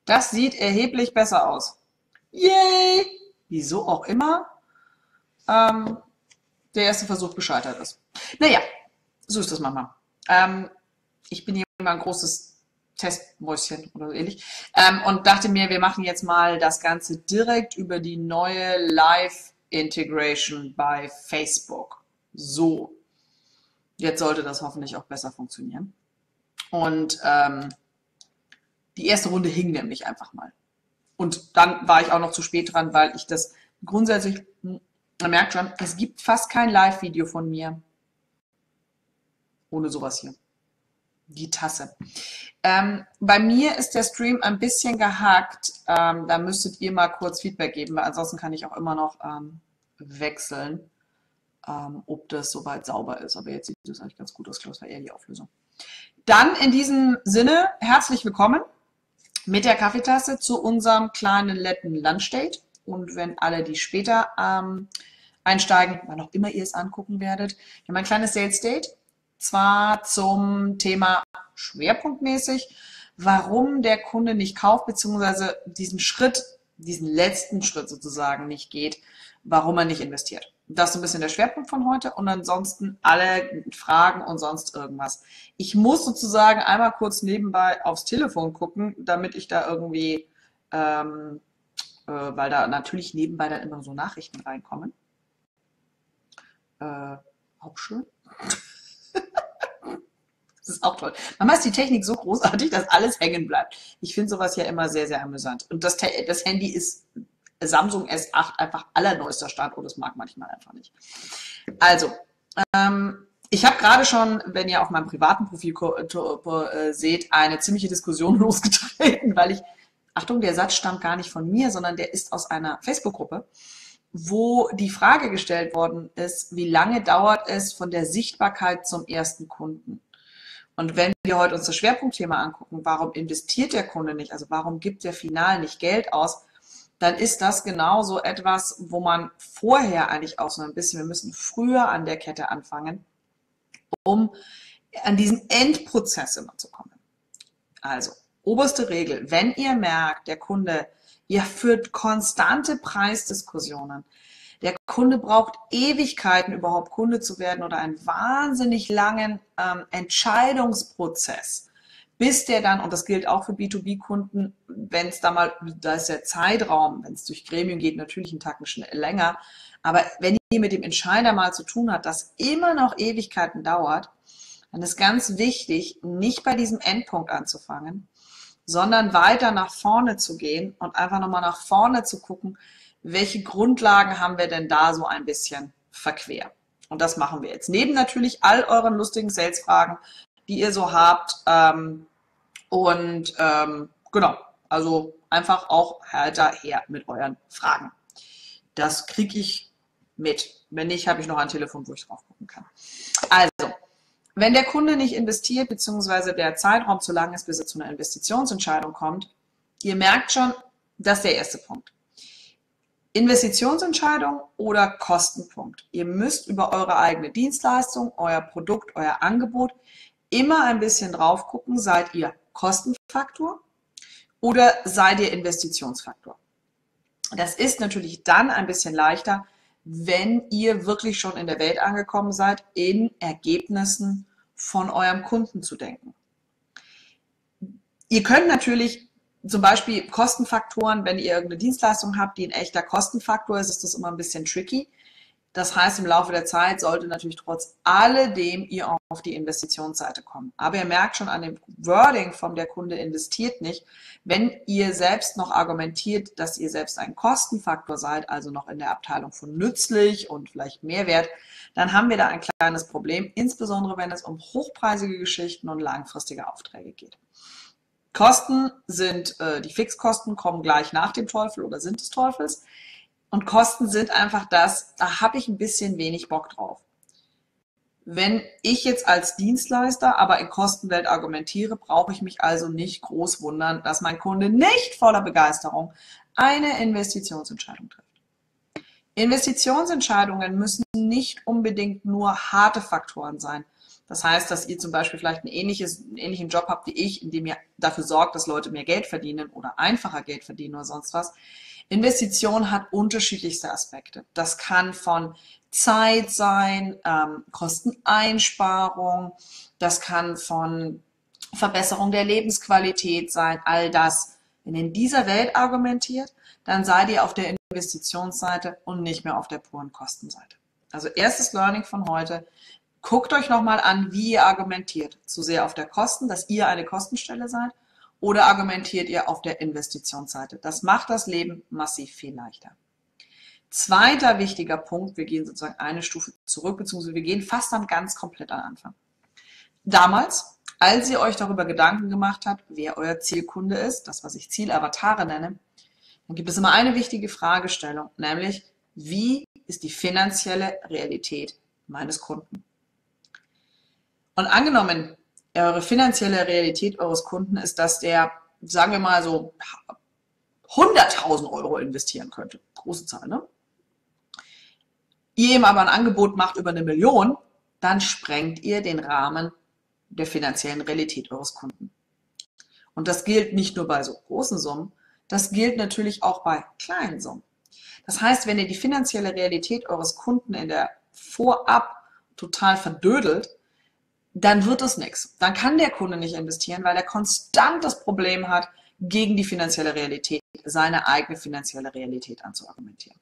Das sieht erheblich besser aus. Yay! Wieso auch immer der erste Versuch gescheitert ist. Naja, so ist das manchmal. Ich bin hier mal ein großes Testmäuschen oder so ähnlich und dachte mir, wir machen jetzt mal das Ganze direkt über die neue Live-Integration bei Facebook. So, jetzt sollte das hoffentlich auch besser funktionieren. Und die erste Runde hing nämlich einfach mal. Und dann war ich auch noch zu spät dran, weil ich das grundsätzlich, man merkt schon, es gibt fast kein Live-Video von mir ohne sowas hier. Die Tasse. Bei mir ist der Stream ein bisschen gehackt. Da müsstet ihr mal kurz Feedback geben, weil ansonsten kann ich auch immer noch wechseln, ob das soweit sauber ist. Aber jetzt sieht das eigentlich ganz gut aus. Ich glaube, das war eher die Auflösung. Dann in diesem Sinne, herzlich willkommen mit der Kaffeetasse zu unserem kleinen netten Lunchdate. Und wenn alle, die später einsteigen, wann auch immer ihr es angucken werdet, wir haben ein kleines Sales Date. Zwar zum Thema schwerpunktmäßig, warum der Kunde nicht kauft, beziehungsweise diesen Schritt, diesen letzten Schritt sozusagen nicht geht, warum er nicht investiert. Das ist ein bisschen der Schwerpunkt von heute und ansonsten alle Fragen und sonst irgendwas. Ich muss sozusagen einmal kurz nebenbei aufs Telefon gucken, damit ich da irgendwie, weil da natürlich nebenbei dann immer so Nachrichten reinkommen. Auch schön. Das ist auch toll. Manchmal ist die Technik so großartig, dass alles hängen bleibt. Ich finde sowas ja immer sehr, sehr amüsant. Und das Handy ist Samsung S8 einfach allerneuester Stand und das mag manchmal einfach nicht. Also, ich habe gerade schon, wenn ihr auf meinem privaten Profil seht, eine ziemliche Diskussion losgetreten, weil ich, Achtung, der Satz stammt gar nicht von mir, sondern der ist aus einer Facebook-Gruppe, wo die Frage gestellt worden ist, wie lange dauert es von der Sichtbarkeit zum ersten Kunden? Und wenn wir heute uns das Schwerpunktthema angucken, warum investiert der Kunde nicht, also warum gibt der final nicht Geld aus, dann ist das genau so etwas, wo man vorher eigentlich auch so ein bisschen, wir müssen früher an der Kette anfangen, um an diesen Endprozess immer zu kommen. Also, oberste Regel, wenn ihr merkt, der Kunde, ihr führt konstante Preisdiskussionen, der Kunde braucht Ewigkeiten, überhaupt Kunde zu werden oder einen wahnsinnig langen Entscheidungsprozess, bis der dann, und das gilt auch für B2B-Kunden, wenn es da mal, da ist der Zeitraum, wenn es durch Gremium geht, natürlich einen Tacken schnell länger, aber wenn ihr mit dem Entscheider mal zu tun habt, das immer noch Ewigkeiten dauert, dann ist ganz wichtig, nicht bei diesem Endpunkt anzufangen, sondern weiter nach vorne zu gehen und einfach nochmal nach vorne zu gucken, welche Grundlagen haben wir denn da so ein bisschen verquer? Und das machen wir jetzt. Neben natürlich all euren lustigen Sales-Fragen, die ihr so habt. Genau, also einfach auch hinterher mit euren Fragen. Das kriege ich mit. Wenn nicht, habe ich noch ein Telefon, wo ich drauf gucken kann. Also, wenn der Kunde nicht investiert, beziehungsweise der Zeitraum zu lang ist, bis er zu einer Investitionsentscheidung kommt, ihr merkt schon, das ist der erste Punkt. Investitionsentscheidung oder Kostenpunkt. Ihr müsst über eure eigene Dienstleistung, euer Produkt, euer Angebot immer ein bisschen drauf gucken, seid ihr Kostenfaktor oder seid ihr Investitionsfaktor. Das ist natürlich dann ein bisschen leichter, wenn ihr wirklich schon in der Welt angekommen seid, in Ergebnissen von eurem Kunden zu denken. Ihr könnt natürlich zum Beispiel Kostenfaktoren, wenn ihr irgendeine Dienstleistung habt, die ein echter Kostenfaktor ist, ist das immer ein bisschen tricky. Das heißt, im Laufe der Zeit sollte natürlich trotz alledem ihr auf die Investitionsseite kommen. Aber ihr merkt schon an dem Wording von der Kunde investiert nicht, wenn ihr selbst noch argumentiert, dass ihr selbst ein Kostenfaktor seid, also noch in der Abteilung von nützlich und vielleicht Mehrwert, dann haben wir da ein kleines Problem, insbesondere wenn es um hochpreisige Geschichten und langfristige Aufträge geht. Kosten sind, die Fixkosten kommen gleich nach dem Teufel oder sind des Teufels. Und Kosten sind einfach das, da habe ich ein bisschen wenig Bock drauf. Wenn ich jetzt als Dienstleister aber in Kostenwelt argumentiere, brauche ich mich also nicht groß wundern, dass mein Kunde nicht voller Begeisterung eine Investitionsentscheidung trifft. Investitionsentscheidungen müssen nicht unbedingt nur harte Faktoren sein. Das heißt, dass ihr zum Beispiel vielleicht einen ähnlichen Job habt wie ich, indem ihr dafür sorgt, dass Leute mehr Geld verdienen oder einfacher Geld verdienen oder sonst was. Investition hat unterschiedlichste Aspekte. Das kann von Zeit sein, Kosteneinsparung, das kann von Verbesserung der Lebensqualität sein, all das. Wenn ihr in dieser Welt argumentiert, dann seid ihr auf der Investitionsseite und nicht mehr auf der puren Kostenseite. Also erstes Learning von heute, guckt euch nochmal an, wie ihr argumentiert. Zu sehr auf der Kosten, dass ihr eine Kostenstelle seid, oder argumentiert ihr auf der Investitionsseite. Das macht das Leben massiv viel leichter. Zweiter wichtiger Punkt, wir gehen sozusagen eine Stufe zurück, beziehungsweise wir gehen fast dann ganz komplett an Anfang. Damals, als ihr euch darüber Gedanken gemacht habt, wer euer Zielkunde ist, das, was ich Zielavatare nenne, dann gibt es immer eine wichtige Fragestellung, nämlich, wie ist die finanzielle Realität meines Kunden? Und angenommen, eure finanzielle Realität eures Kunden ist, dass der, sagen wir mal so, 100.000 Euro investieren könnte. Große Zahl, ne? Ihr ihm aber ein Angebot macht über 1 Million, dann sprengt ihr den Rahmen der finanziellen Realität eures Kunden. Und das gilt nicht nur bei so großen Summen, das gilt natürlich auch bei kleinen Summen. Das heißt, wenn ihr die finanzielle Realität eures Kunden in der Vorab total verdödelt, dann wird es nichts. Dann kann der Kunde nicht investieren, weil er konstant das Problem hat, gegen die finanzielle Realität, seine eigene finanzielle Realität anzuargumentieren.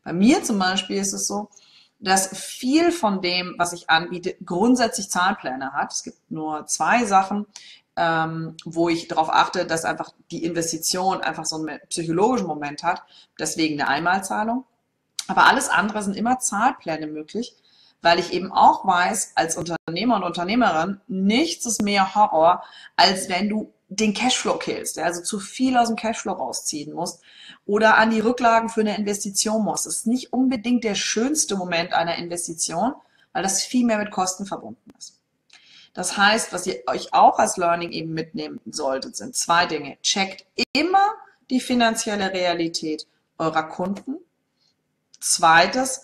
Bei mir zum Beispiel ist es so, dass viel von dem, was ich anbiete, grundsätzlich Zahlpläne hat. Es gibt nur 2 Sachen, wo ich darauf achte, dass einfach die Investition einfach so einen psychologischen Moment hat, deswegen eine Einmalzahlung. Aber alles andere sind immer Zahlpläne möglich, weil ich eben auch weiß, als Unternehmer und Unternehmerin, nichts ist mehr Horror, als wenn du den Cashflow killst, also zu viel aus dem Cashflow rausziehen musst oder an die Rücklagen für eine Investition musst. Das ist nicht unbedingt der schönste Moment einer Investition, weil das viel mehr mit Kosten verbunden ist. Das heißt, was ihr euch auch als Learning eben mitnehmen solltet, sind 2 Dinge. Checkt immer die finanzielle Realität eurer Kunden. Zweites,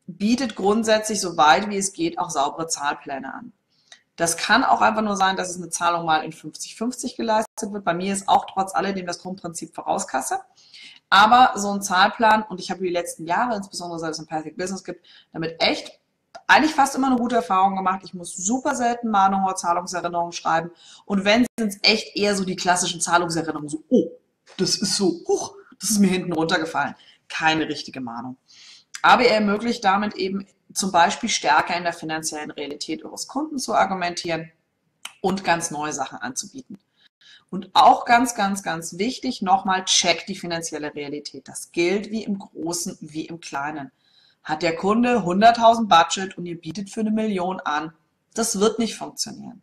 bietet grundsätzlich, so weit wie es geht, auch saubere Zahlpläne an. Das kann auch einfach nur sein, dass es eine Zahlung mal in 50-50 geleistet wird. Bei mir ist auch trotz alledem das Grundprinzip Vorauskasse. Aber so ein Zahlplan, und ich habe die letzten Jahre, insbesondere seit es ein Perfect Business gibt, damit echt eigentlich fast immer eine gute Erfahrung gemacht. Ich muss super selten Mahnungen oder Zahlungserinnerungen schreiben. Und wenn, sind es echt eher so die klassischen Zahlungserinnerungen. So, oh, das ist so, das ist mir hinten runtergefallen. Keine richtige Mahnung. Aber er ermöglicht damit eben zum Beispiel stärker in der finanziellen Realität eures Kunden zu argumentieren und ganz neue Sachen anzubieten. Und auch ganz, ganz, ganz wichtig, nochmal, checkt die finanzielle Realität. Das gilt wie im Großen wie im Kleinen. Hat der Kunde 100.000 Budget und ihr bietet für 1 Million an, das wird nicht funktionieren.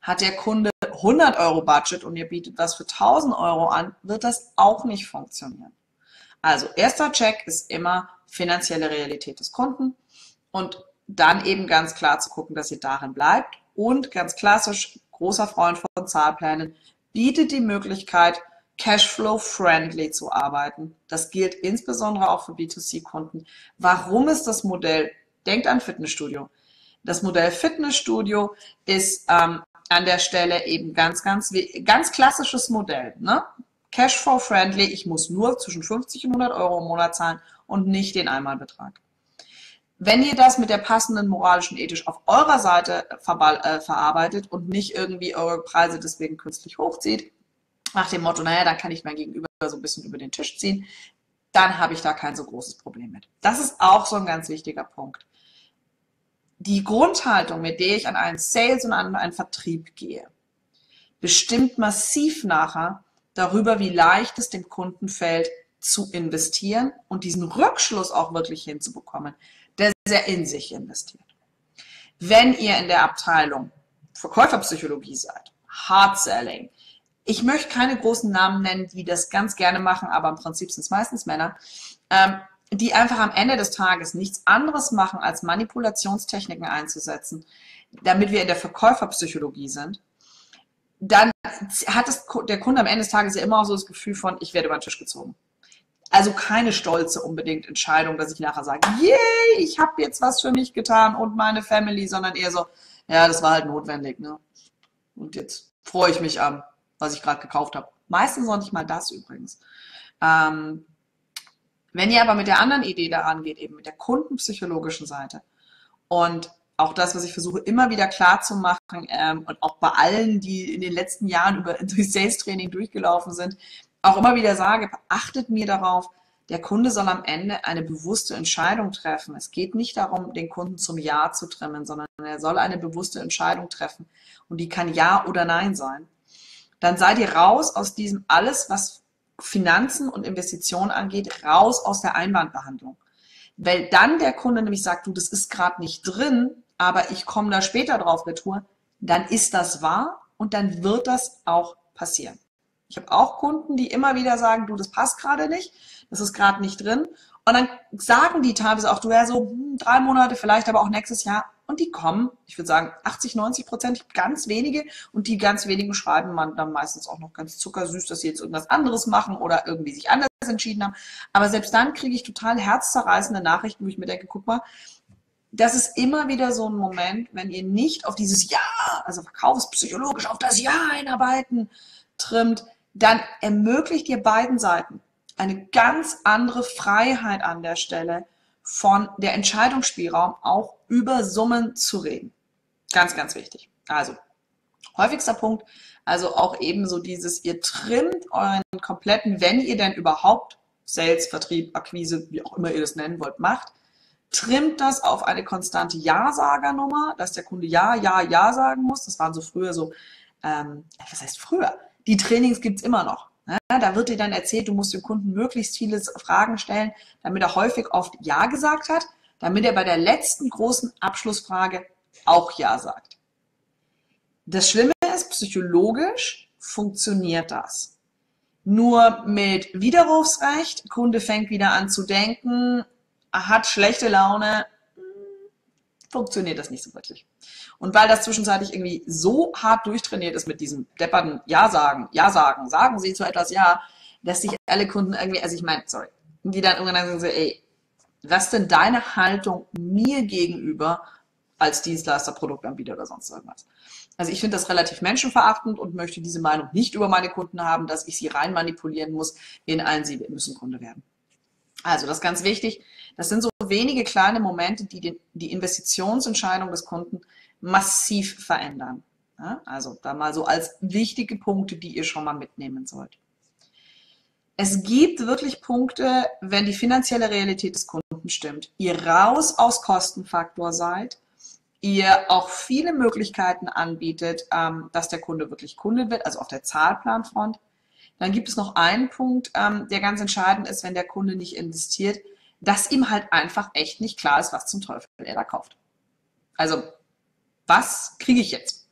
Hat der Kunde 100 Euro Budget und ihr bietet was für 1.000 Euro an, wird das auch nicht funktionieren. Also erster Check ist immer finanzielle Realität des Kunden und dann eben ganz klar zu gucken, dass ihr darin bleibt und ganz klassisch, großer Freund von Zahlplänen, bietet die Möglichkeit, Cashflow-friendly zu arbeiten. Das gilt insbesondere auch für B2C-Kunden. Warum ist das Modell? Denkt an Fitnessstudio. Das Modell Fitnessstudio ist an der Stelle eben ganz klassisches Modell. Ne? Cashflow-friendly, ich muss nur zwischen 50 und 100 Euro im Monat zahlen und nicht den Einmalbetrag. Wenn ihr das mit der passenden moralischen Ethik auf eurer Seite verarbeitet und nicht irgendwie eure Preise deswegen künstlich hochzieht, nach dem Motto, naja, dann kann ich mein Gegenüber so ein bisschen über den Tisch ziehen, dann habe ich da kein so großes Problem mit. Das ist auch so ein ganz wichtiger Punkt. Die Grundhaltung, mit der ich an einen Sales und an einen Vertrieb gehe, bestimmt massiv nachher darüber, wie leicht es dem Kunden fällt, zu investieren und diesen Rückschluss auch wirklich hinzubekommen, der in sich investiert. Wenn ihr in der Abteilung Verkäuferpsychologie seid, Hard Selling, ich möchte keine großen Namen nennen, die das ganz gerne machen, aber im Prinzip sind es meistens Männer, die einfach am Ende des Tages nichts anderes machen, als Manipulationstechniken einzusetzen, damit wir in der Verkäuferpsychologie sind, dann hat der Kunde am Ende des Tages ja immer auch so das Gefühl von, ich werde über den Tisch gezogen. Also keine stolze unbedingt Entscheidung, dass ich nachher sage, yay, ich habe jetzt was für mich getan und meine Family, sondern eher so, Ja, das war halt notwendig, ne? Und jetzt freue ich mich an, was ich gerade gekauft habe. Meistens noch nicht mal das übrigens. Ähm, Wenn ihr aber mit der anderen Idee daran geht, eben mit der kundenpsychologischen Seite und auch das, was ich versuche immer wieder klar zu machen und auch bei allen, die in den letzten Jahren durch Sales Training durchgelaufen sind, auch immer wieder sage, achtet mir darauf, der Kunde soll am Ende eine bewusste Entscheidung treffen. Es geht nicht darum, den Kunden zum Ja zu trimmen, sondern er soll eine bewusste Entscheidung treffen. Und die kann Ja oder Nein sein. Dann seid ihr raus aus diesem alles, was Finanzen und Investitionen angeht, raus aus der Einwandbehandlung. Weil dann der Kunde nämlich sagt, du, das ist gerade nicht drin, aber ich komme da später drauf retour, dann ist das wahr und dann wird das auch passieren. Ich habe auch Kunden, die immer wieder sagen, du, das passt gerade nicht, das ist gerade nicht drin. Und dann sagen die teilweise auch, du, ja, so 3 Monate, vielleicht aber auch nächstes Jahr. Und die kommen, ich würde sagen 80-90%, ganz wenige. Und die ganz wenigen schreiben man dann meistens auch noch ganz zuckersüß, dass sie jetzt irgendwas anderes machen oder irgendwie sich anders entschieden haben. Aber selbst dann kriege ich total herzzerreißende Nachrichten, wo ich mir denke, guck mal, das ist immer wieder so ein Moment, wenn ihr nicht auf dieses Ja, also verkaufspsychologisch auf das Ja einarbeiten trimmt, dann ermöglicht ihr beiden Seiten eine ganz andere Freiheit an der Stelle von der Entscheidungsspielraum auch über Summen zu reden. Ganz, ganz wichtig. Also, häufigster Punkt, also auch eben so dieses, ihr trimmt euren kompletten, wenn ihr denn überhaupt Sales, Vertrieb, Akquise, wie auch immer ihr das nennen wollt, macht, trimmt das auf eine konstante Ja-Sager-Nummer, dass der Kunde Ja, Ja, Ja sagen muss. Das waren so früher so, was heißt früher? Die Trainings gibt's immer noch. Ne? Da wird dir dann erzählt, du musst dem Kunden möglichst viele Fragen stellen, damit er häufig oft Ja gesagt hat, damit er bei der letzten großen Abschlussfrage auch Ja sagt. Das Schlimme ist, psychologisch funktioniert das. Nur mit Widerrufsrecht, Kunde fängt wieder an zu denken, hat schlechte Laune, funktioniert das nicht so wirklich. Und weil das zwischenzeitlich irgendwie so hart durchtrainiert ist mit diesem depperten Ja sagen, sagen Sie zu etwas Ja, dass sich alle Kunden irgendwie, also ich meine, sorry, die dann irgendwann sagen so, ey, was ist denn deine Haltung mir gegenüber als Dienstleister, Produktanbieter oder sonst irgendwas? Also ich finde das relativ menschenverachtend und möchte diese Meinung nicht über meine Kunden haben, dass ich sie rein manipulieren muss in ein, sie müssen Kunde werden. Also das ist ganz wichtig. Das sind so wenige kleine Momente, die die Investitionsentscheidung des Kunden massiv verändern. Ja, also da mal so als wichtige Punkte, die ihr schon mal mitnehmen sollt. Es gibt wirklich Punkte, wenn die finanzielle Realität des Kunden stimmt, ihr raus aus Kostenfaktor seid, ihr auch viele Möglichkeiten anbietet, dass der Kunde wirklich Kunde wird, also auf der Zahlplanfront. Dann gibt es noch einen Punkt, der ganz entscheidend ist, wenn der Kunde nicht investiert, dass ihm halt einfach echt nicht klar ist, was zum Teufel er da kauft. Also, was kriege ich jetzt?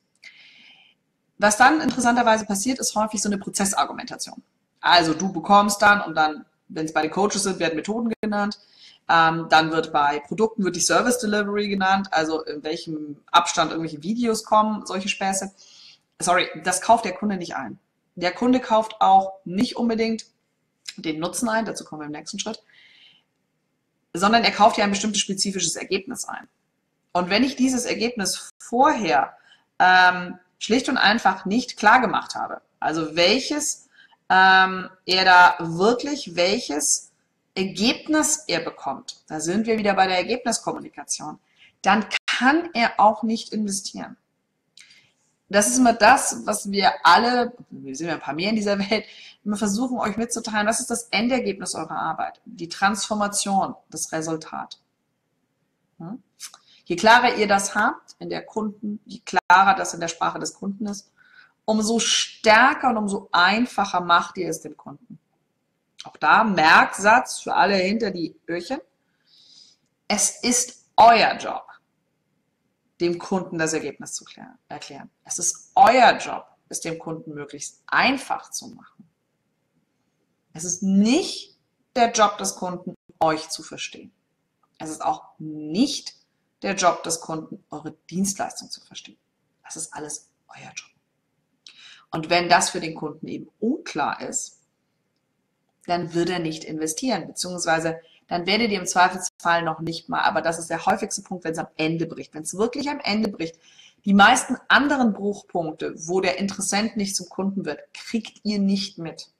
Was dann interessanterweise passiert, ist häufig so eine Prozessargumentation. Also du bekommst dann und dann, wenn es bei den Coaches sind, werden Methoden genannt. Dann wird bei Produkten wird die Service Delivery genannt, also in welchem Abstand irgendwelche Videos kommen, solche Späße. Sorry, das kauft der Kunde nicht ein. Der Kunde kauft auch nicht unbedingt den Nutzen ein, dazu kommen wir im nächsten Schritt, sondern er kauft ja ein bestimmtes spezifisches Ergebnis ein. Und wenn ich dieses Ergebnis vorher schlicht und einfach nicht klar gemacht habe, also welches er da wirklich, welches Ergebnis er bekommt, da sind wir wieder bei der Ergebniskommunikation, dann kann er auch nicht investieren. Das ist immer das, was wir alle, wir sind ja ein paar mehr in dieser Welt, immer versuchen euch mitzuteilen, was ist das Endergebnis eurer Arbeit, die Transformation, das Resultat. Je klarer ihr das habt, in der Kunden, je klarer das in der Sprache des Kunden ist, umso stärker und umso einfacher macht ihr es dem Kunden. Auch da Merksatz für alle hinter die Öhrchen. Es ist euer Job, dem Kunden das Ergebnis zu erklären. Es ist euer Job, es dem Kunden möglichst einfach zu machen. Es ist nicht der Job des Kunden, euch zu verstehen. Es ist auch nicht der Job des Kunden, eure Dienstleistung zu verstehen. Das ist alles euer Job. Und wenn das für den Kunden eben unklar ist, dann wird er nicht investieren, beziehungsweise dann werdet ihr im Zweifelsfall noch nicht mal, aber das ist der häufigste Punkt, wenn es am Ende bricht. Wenn es wirklich am Ende bricht, Die meisten anderen Bruchpunkte, wo der Interessent nicht zum Kunden wird, kriegt ihr nicht mit.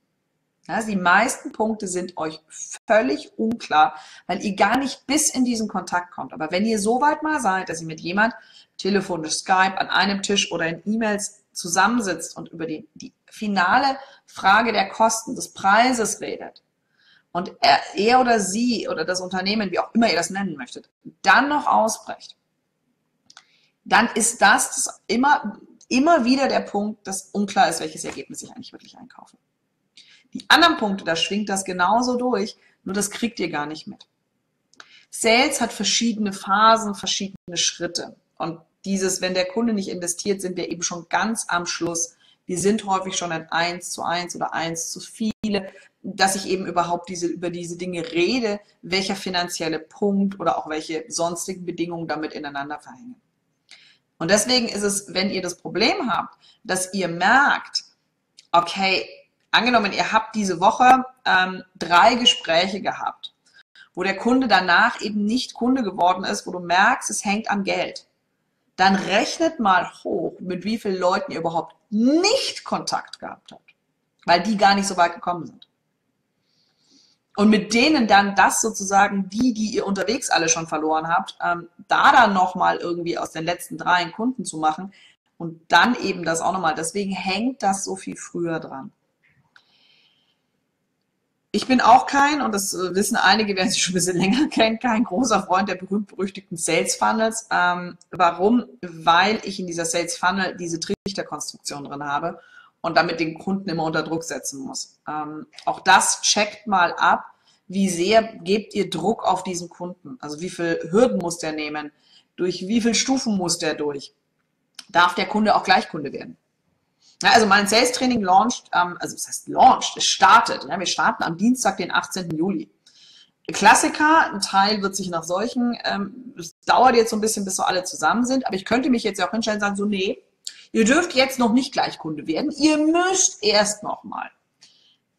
Ja, die meisten Punkte sind euch völlig unklar, weil ihr gar nicht bis in diesen Kontakt kommt. Aber wenn ihr so weit mal seid, dass ihr mit jemand telefonisch Skype an einem Tisch oder in E-Mails zusammensitzt und über die finale Frage der Kosten, des Preises redet und er oder sie oder das Unternehmen, wie auch immer ihr das nennen möchtet, dann noch ausbrecht, dann ist das immer wieder der Punkt, dass unklar ist, welches Ergebnis ich eigentlich wirklich einkaufe. Die anderen Punkte, da schwingt das genauso durch, nur das kriegt ihr gar nicht mit. Sales hat verschiedene Phasen, verschiedene Schritte. Und wenn der Kunde nicht investiert, sind wir eben schon ganz am Schluss. Wir sind häufig schon at 1:1 oder 1:viele, dass ich eben überhaupt über diese Dinge rede, welcher finanzielle Punkt oder auch welche sonstigen Bedingungen damit ineinander verhängen. Und deswegen ist es, wenn ihr das Problem habt, dass ihr merkt, okay, angenommen, ihr habt diese Woche 3 Gespräche gehabt, wo der Kunde danach eben nicht Kunde geworden ist, wo du merkst, es hängt am Geld. Dann rechnet mal hoch, mit wie vielen Leuten ihr überhaupt nicht Kontakt gehabt habt, weil die gar nicht so weit gekommen sind. Und mit denen dann das sozusagen, die ihr unterwegs alle schon verloren habt, da dann nochmal irgendwie aus den letzten 3 einen Kunden zu machen und dann eben das auch nochmal. Deswegen hängt das so viel früher dran. Ich bin auch und das wissen einige, wer sich schon ein bisschen länger kennt, kein großer Freund der berühmt-berüchtigten Sales Funnels. Warum? Weil ich in dieser Sales Funnel diese Trichterkonstruktion drin habe und damit den Kunden immer unter Druck setzen muss. Auch das checkt mal ab, wie sehr gebt ihr Druck auf diesen Kunden? Also wie viele Hürden muss der nehmen? Durch wie viele Stufen muss der durch? Darf der Kunde auch gleich Kunde werden? Ja, also mein Sales Training launcht, also das heißt launcht, es startet. Ja, wir starten am Dienstag, den 18. Juli. Klassiker, ein Teil wird sich nach solchen, es dauert jetzt so ein bisschen, bis so alle zusammen sind, aber ich könnte mich jetzt ja auch hinstellen und sagen, so nee, ihr dürft jetzt noch nicht gleich Kunde werden, ihr müsst erst noch mal.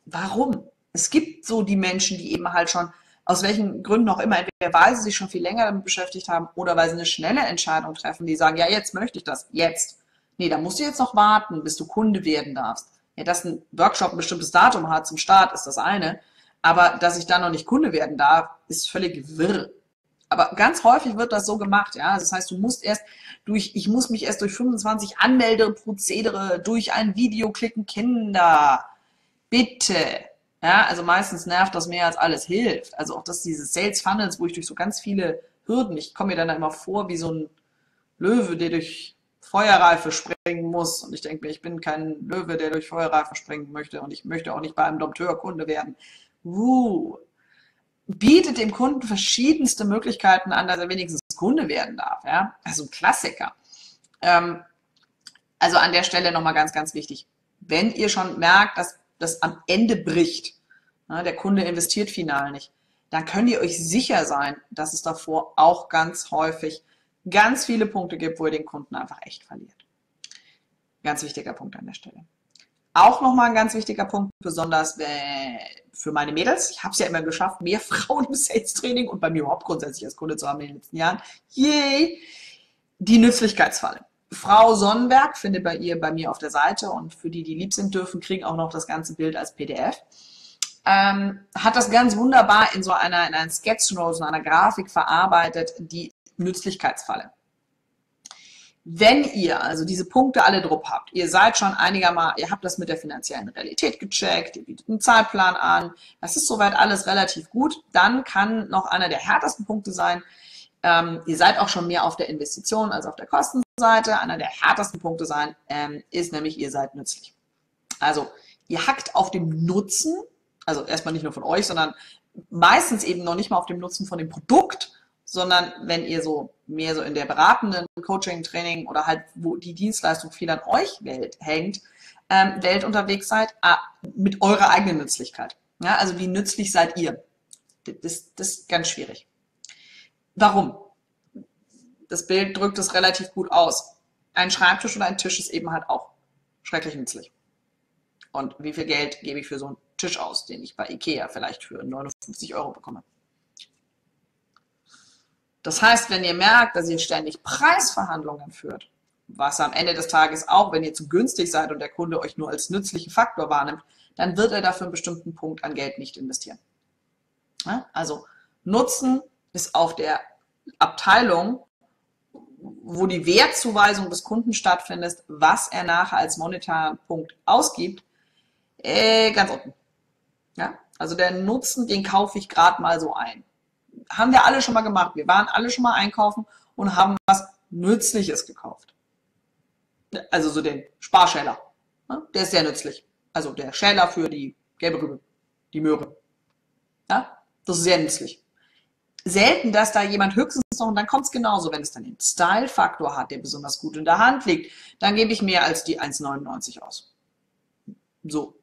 Warum? Es gibt so die Menschen, die eben halt schon, aus welchen Gründen auch immer, entweder weil sie sich schon viel länger damit beschäftigt haben oder weil sie eine schnelle Entscheidung treffen, die sagen, ja, jetzt möchte ich das, jetzt. Nee, da musst du jetzt noch warten, bis du Kunde werden darfst. Ja, dass ein Workshop ein bestimmtes Datum hat zum Start, ist das eine. Aber dass ich dann noch nicht Kunde werden darf, ist völlig wirr. Aber ganz häufig wird das so gemacht, ja. Das heißt, ich muss mich erst durch 25 Anmeldeprozedere, durch ein Video klicken, Kinder. Bitte. Ja, also meistens nervt das mehr als alles hilft. Also auch diese Sales Funnels, wo ich durch so ganz viele Hürden, ich komme mir dann immer vor wie so ein Löwe, der durch Feuerreife springen muss. Und ich denke mir, ich bin kein Löwe, der durch Feuerreife springen möchte. Und ich möchte auch nicht bei einem Dompteur Kunde werden. Bietet dem Kunden verschiedenste Möglichkeiten an, dass er wenigstens Kunde werden darf. Ja? Also ein Klassiker. Also an der Stelle nochmal ganz, ganz wichtig. Wenn ihr schon merkt, dass das am Ende bricht, der Kunde investiert final nicht, dann könnt ihr euch sicher sein, dass es davor auch ganz häufig ganz viele Punkte gibt, wo ihr den Kunden einfach echt verliert. Ganz wichtiger Punkt an der Stelle. Auch nochmal ein ganz wichtiger Punkt, besonders für meine Mädels. Ich habe es ja immer geschafft, mehr Frauen im Sales-Training und bei mir überhaupt grundsätzlich als Kunde zu haben in den letzten Jahren. Yay! Die Nützlichkeitsfalle. Frau Sonnenberg findet bei mir auf der Seite und für die lieb sind dürfen, kriegen auch noch das ganze Bild als PDF. Hat das ganz wunderbar in einer Sketchnote, in einer Grafik verarbeitet, die Nützlichkeitsfalle. Wenn ihr also diese Punkte alle drauf habt, ihr seid schon ihr habt das mit der finanziellen Realität gecheckt, ihr bietet einen Zeitplan an, das ist soweit alles relativ gut, dann kann noch einer der härtesten Punkte sein, ihr seid auch schon mehr auf der Investition als auf der Kostenseite, einer der härtesten Punkte sein, ist nämlich, ihr seid nützlich. Also ihr hackt auf dem Nutzen, also erstmal nicht nur von euch, sondern meistens eben noch nicht mal auf dem Nutzen von dem Produkt, sondern wenn ihr mehr so in der beratenden Coaching, Training oder halt, wo die Dienstleistung viel an euch hängt, Welt unterwegs seid, mit eurer eigenen Nützlichkeit. Ja, also wie nützlich seid ihr? Das ist ganz schwierig. Warum? Das Bild drückt es relativ gut aus. Ein Schreibtisch oder ein Tisch ist eben halt auch schrecklich nützlich. Und wie viel Geld gebe ich für so einen Tisch aus, den ich bei Ikea vielleicht für 59 € bekomme? Das heißt, wenn ihr merkt, dass ihr ständig Preisverhandlungen führt was am Ende des Tages auch, wenn ihr zu günstig seid und der Kunde euch nur als nützlichen Faktor wahrnimmt, dann wird er dafür einen bestimmten Punkt an Geld nicht investieren. Ja? Also Nutzen ist auf der Abteilung, wo die Wertzuweisung des Kunden stattfindet, was er nachher als monetären Punkt ausgibt, ganz unten. Ja? Also der Nutzen, den kaufe ich gerade mal so ein. Haben wir alle schon mal gemacht. Wir waren alle schon mal einkaufen und haben was Nützliches gekauft. Also so den Sparschäler. Ja? Der ist sehr nützlich. Also der Schäler für die gelbe Rübe, die Möhre. Ja? Das ist sehr nützlich. Selten, dass da jemand höchstens noch, und dann kommt es genauso, wenn es dann den Style-Faktor hat, der besonders gut in der Hand liegt, dann gebe ich mehr als die 1,99 aus. So.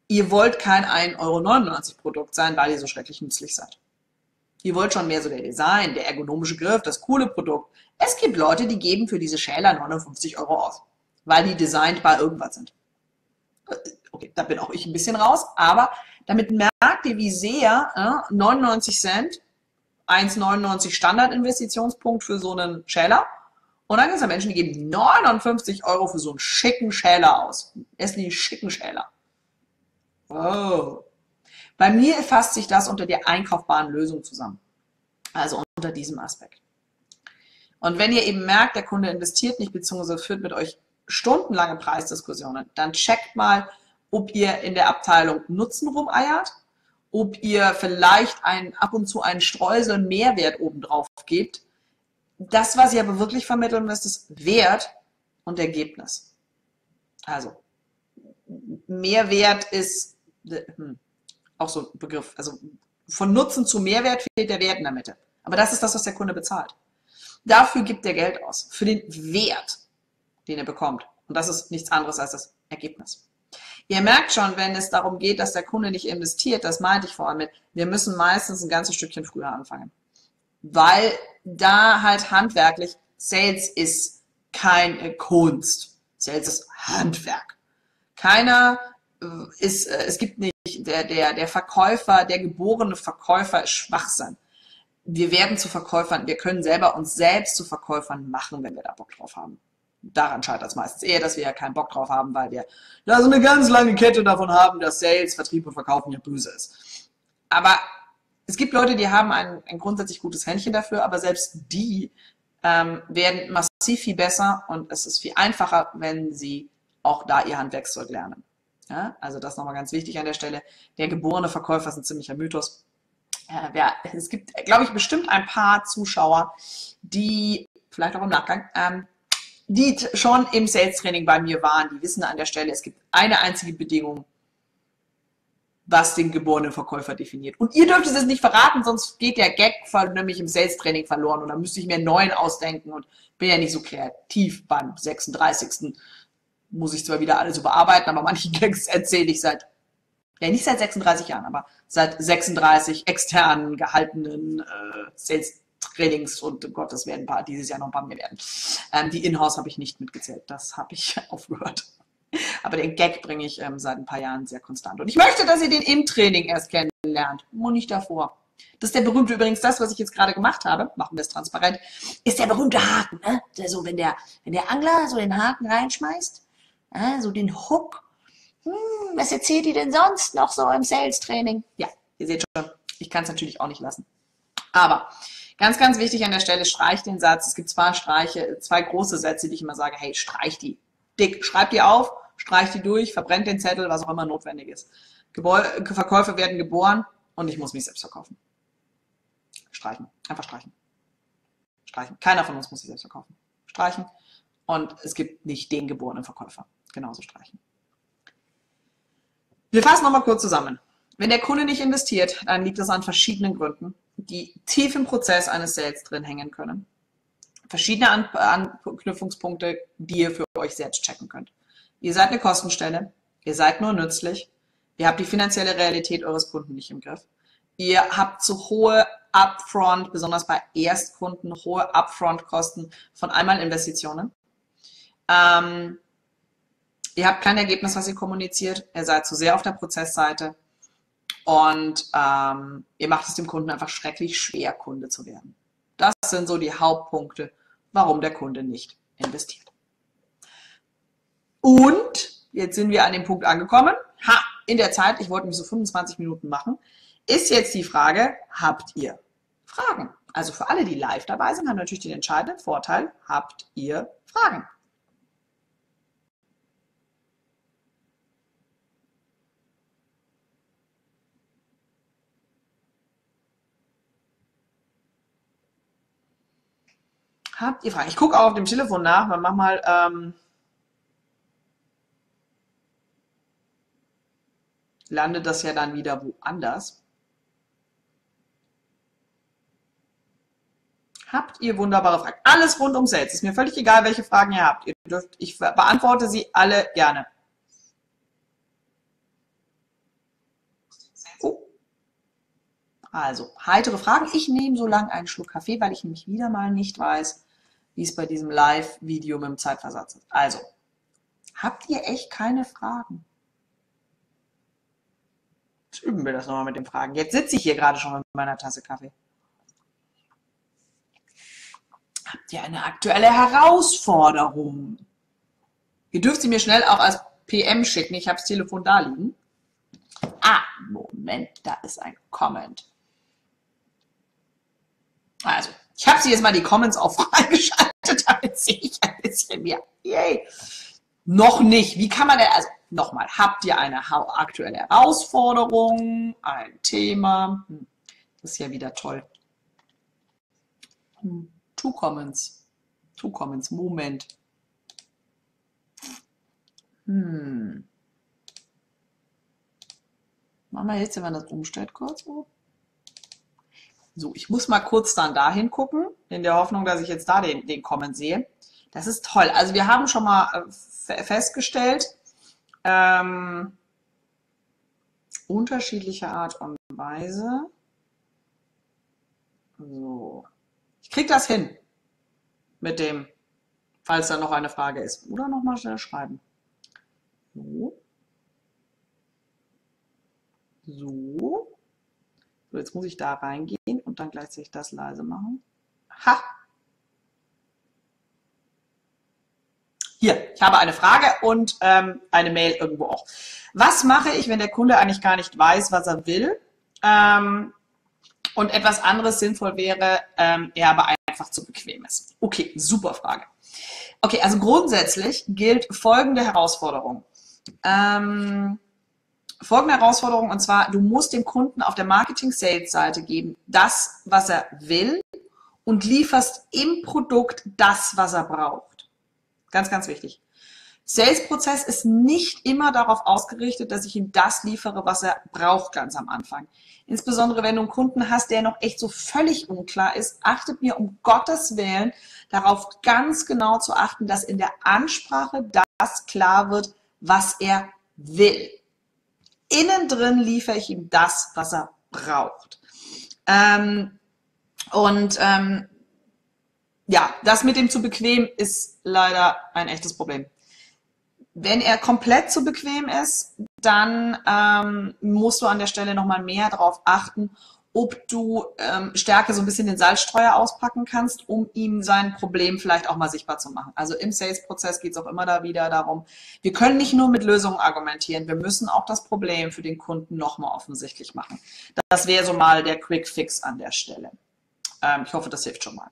Ihr wollt kein 1,99 € Produkt sein, weil ihr so schrecklich nützlich seid. Ihr wollt schon mehr so der Design, der ergonomische Griff, das coole Produkt. Es gibt Leute, die geben für diese Schäler 59 € aus, weil die designt bei irgendwas sind. Okay, da bin auch ich ein bisschen raus, aber damit merkt ihr, wie sehr 99 Cent, 1,99 Standardinvestitionspunkt für so einen Schäler. Und dann gibt es ja Menschen, die geben 59 € für so einen schicken Schäler aus. Erst die schicken Schäler. Oh. Bei mir fasst sich das unter der einkaufbaren Lösung zusammen. Also unter diesem Aspekt. Und wenn ihr eben merkt, der Kunde investiert nicht, beziehungsweise führt mit euch stundenlange Preisdiskussionen, dann checkt mal, ob ihr in der Abteilung Nutzen rumeiert, ob ihr vielleicht ab und zu einen Streusel Mehrwert obendrauf gebt. Das, was ihr aber wirklich vermitteln müsst, ist Wert und Ergebnis. Also Mehrwert ist auch so ein Begriff. Also von Nutzen zu Mehrwert fehlt der Wert in der Mitte. Aber das ist das, was der Kunde bezahlt. Dafür gibt er Geld aus. Für den Wert, den er bekommt. Und das ist nichts anderes als das Ergebnis. Ihr merkt schon, wenn es darum geht, dass der Kunde nicht investiert, das meinte ich vor allem mit, wir müssen meistens ein ganzes Stückchen früher anfangen. Weil da halt handwerklich, Sales ist keine Kunst. Sales ist Handwerk. Es gibt nicht, der Verkäufer, der geborene Verkäufer ist Schwachsinn. Wir werden zu Verkäufern, wir können selber uns selbst zu Verkäufern machen, wenn wir da Bock drauf haben. Daran scheitert es meistens eher, dass wir ja keinen Bock drauf haben, weil wir da so eine ganz lange Kette davon haben, dass Sales, Vertrieb und Verkaufen ja böse ist. Aber es gibt Leute, die haben ein grundsätzlich gutes Händchen dafür, aber selbst die werden massiv viel besser und es ist viel einfacher, wenn sie auch da ihr Handwerkszeug lernen. Ja, also das nochmal ganz wichtig an der Stelle. Der geborene Verkäufer ist ein ziemlicher Mythos. Es gibt, glaube ich, bestimmt ein paar Zuschauer, die, vielleicht auch im Nachgang, die schon im Sales-Training bei mir waren, die wissen an der Stelle, es gibt eine einzige Bedingung, was den geborenen Verkäufer definiert. Und ihr dürft es nicht verraten, sonst geht der Gag nämlich im Sales-Training verloren und dann müsste ich mir einen neuen ausdenken und bin ja nicht so kreativ. Beim 36. muss ich zwar wieder alles überarbeiten, aber manche Gags erzähle ich nicht seit 36 Jahren, aber seit 36 externen gehaltenen Sales-Trainings und oh Gott, das werden dieses Jahr noch ein paar mehr werden. Die Inhouse habe ich nicht mitgezählt, das habe ich aufgehört. Aber den Gag bringe ich seit ein paar Jahren sehr konstant. Und ich möchte, dass ihr den im Training erst kennenlernt und nicht davor. Das ist der berühmte, übrigens das, was ich jetzt gerade gemacht habe, machen wir es transparent, ist der berühmte Haken. Ne? So, wenn der Angler so den Haken reinschmeißt, so den Hook, was erzählt ihr denn sonst noch so im Sales-Training? Ja, ihr seht schon, ich kann es natürlich auch nicht lassen. Aber ganz, ganz wichtig an der Stelle, streich den Satz. Es gibt zwei große Sätze, die ich immer sage, hey, streich die. Dick, schreib die auf, streich die durch, verbrennt den Zettel, was auch immer notwendig ist. Verkäufer werden geboren und ich muss mich selbst verkaufen. Streichen, einfach streichen. Streichen. Keiner von uns muss sich selbst verkaufen. Streichen. Und es gibt nicht den geborenen Verkäufer. Genauso streichen. Wir fassen nochmal kurz zusammen. Wenn der Kunde nicht investiert, dann liegt das an verschiedenen Gründen, die tief im Prozess eines Sales drin hängen können. Verschiedene Anknüpfungspunkte, die ihr für euch selbst checken könnt. Ihr seid eine Kostenstelle, ihr seid nur nützlich, ihr habt die finanzielle Realität eures Kunden nicht im Griff. Ihr habt zu hohe Upfront, besonders bei Erstkunden, hohe Upfront-Kosten von Einmalinvestitionen. Ihr habt kein Ergebnis, was ihr kommuniziert, ihr seid zu sehr auf der Prozessseite und ihr macht es dem Kunden einfach schrecklich schwer, Kunde zu werden. Das sind so die Hauptpunkte, warum der Kunde nicht investiert. Und jetzt sind wir an dem Punkt angekommen. In der Zeit, ich wollte mich so 25 Minuten machen, ist jetzt die Frage, habt ihr Fragen? Also für alle, die live dabei sind, haben natürlich den entscheidenden Vorteil, habt ihr Fragen? Habt ihr Fragen? Ich gucke auch auf dem Telefon nach, weil manchmal landet das ja dann wieder woanders. Habt ihr wunderbare Fragen? Alles rund um Sales. Ist mir völlig egal, welche Fragen ihr habt. Ich beantworte sie alle gerne. Oh. Also, heitere Fragen. Ich nehme so lange einen Schluck Kaffee, weil ich nämlich wieder mal nicht weiß, wie es bei diesem Live-Video mit dem Zeitversatz ist. Also, habt ihr echt keine Fragen? Jetzt üben wir das nochmal mit den Fragen. Jetzt sitze ich hier gerade schon mit meiner Tasse Kaffee. Habt ihr eine aktuelle Herausforderung? Ihr dürft sie mir schnell auch als PM schicken. Ich habe das Telefon da liegen. Moment, da ist ein Comment. Also, ich habe sie jetzt mal die Comments auch freigeschaltet, damit sehe ich ein bisschen mehr. Yay. Noch nicht. Wie kann man denn, also nochmal, habt ihr eine aktuelle Herausforderung, ein Thema? Das ist ja wieder toll. Two Comments. Moment. Machen wir jetzt, wenn man das umstellt, kurz. So, ich muss mal kurz dann dahin gucken, in der Hoffnung, dass ich jetzt da den Comment sehe. Das ist toll. Also wir haben schon mal festgestellt, unterschiedliche Art und Weise. So. Ich kriege das hin mit dem, falls da noch eine Frage ist. Oder nochmal schnell schreiben. So. So. So, jetzt muss ich da reingehen und dann gleichzeitig das leise machen. Ha! Hier, ich habe eine Frage und eine Mail irgendwo auch. Was mache ich, wenn der Kunde eigentlich gar nicht weiß, was er will und etwas anderes sinnvoll wäre, er aber einfach zu bequem ist? Okay, super Frage. Okay, also grundsätzlich gilt folgende Herausforderung. Folgende Herausforderung, und zwar, du musst dem Kunden auf der Marketing-Sales-Seite geben, das, was er will, und lieferst im Produkt das, was er braucht. Ganz, ganz wichtig. Sales-Prozess ist nicht immer darauf ausgerichtet, dass ich ihm das liefere, was er braucht ganz am Anfang. Insbesondere, wenn du einen Kunden hast, der noch echt so völlig unklar ist, achtet mir um Gottes Willen darauf ganz genau zu achten, dass in der Ansprache das klar wird, was er will. Innen drin liefere ich ihm das, was er braucht. Ja, das mit dem zu bequem ist leider ein echtes Problem. Wenn er komplett zu bequem ist, dann musst du an der Stelle nochmal mehr darauf achten, ob du stärker so ein bisschen den Salzstreuer auspacken kannst, um ihm sein Problem vielleicht auch mal sichtbar zu machen. Also im Sales-Prozess geht es auch immer da wieder darum, wir können nicht nur mit Lösungen argumentieren, wir müssen auch das Problem für den Kunden nochmal offensichtlich machen. Das wäre so mal der Quick Fix an der Stelle. Ich hoffe, das hilft schon mal.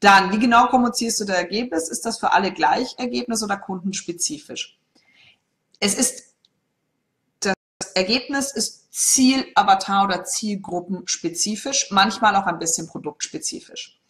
Dann, wie genau kommunizierst du das Ergebnis? Ist das für alle gleich Ergebnis oder kundenspezifisch? Das Ergebnis ist Ziel, Avatar oder Zielgruppenspezifisch, manchmal auch ein bisschen produktspezifisch.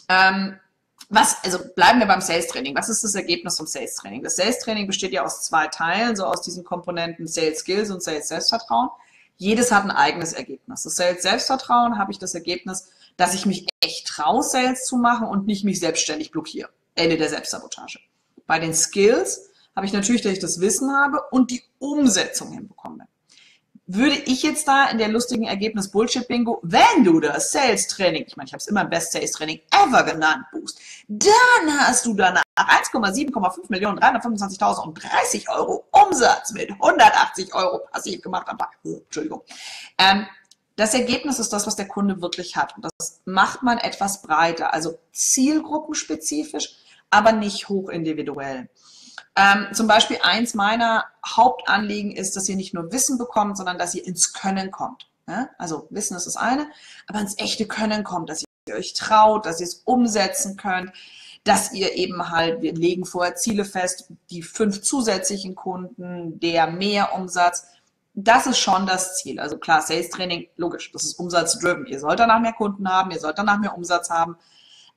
Also bleiben wir beim Sales Training. Was ist das Ergebnis vom Sales Training? Das Sales Training besteht ja aus 2 Teilen, so aus diesen Komponenten Sales Skills und Sales Selbstvertrauen. Jedes hat ein eigenes Ergebnis. Das Sales Selbstvertrauen habe ich das Ergebnis, dass ich mich echt traue, Sales zu machen und nicht mich selbstständig blockiere. Ende der Selbstsabotage. Bei den Skills habe ich natürlich, dass ich das Wissen habe und die Umsetzung hinbekomme. Würde ich jetzt da in der lustigen Ergebnis Bullshit-Bingo, wenn du das Sales-Training, ich meine, ich habe es immer Best Sales-Training ever genannt, boost, dann hast du danach 1,7,5 Millionen 325.000 und 30 Euro Umsatz mit 180 Euro passiv gemacht am Tag. Entschuldigung. Das Ergebnis ist das, was der Kunde wirklich hat. Und das macht man etwas breiter, also zielgruppenspezifisch, aber nicht hochindividuell. Zum Beispiel eins meiner Hauptanliegen ist, dass ihr nicht nur Wissen bekommt, sondern dass ihr ins Können kommt. Ja? Also Wissen ist das eine, aber ins echte Können kommt, dass ihr euch traut, dass ihr es umsetzen könnt, dass ihr eben halt, wir legen vorher Ziele fest, die 5 zusätzlichen Kunden, der mehr Umsatz. Das ist schon das Ziel. Also klar, Sales Training, logisch, das ist umsatzdriven. Ihr sollt danach mehr Kunden haben, ihr sollt danach mehr Umsatz haben.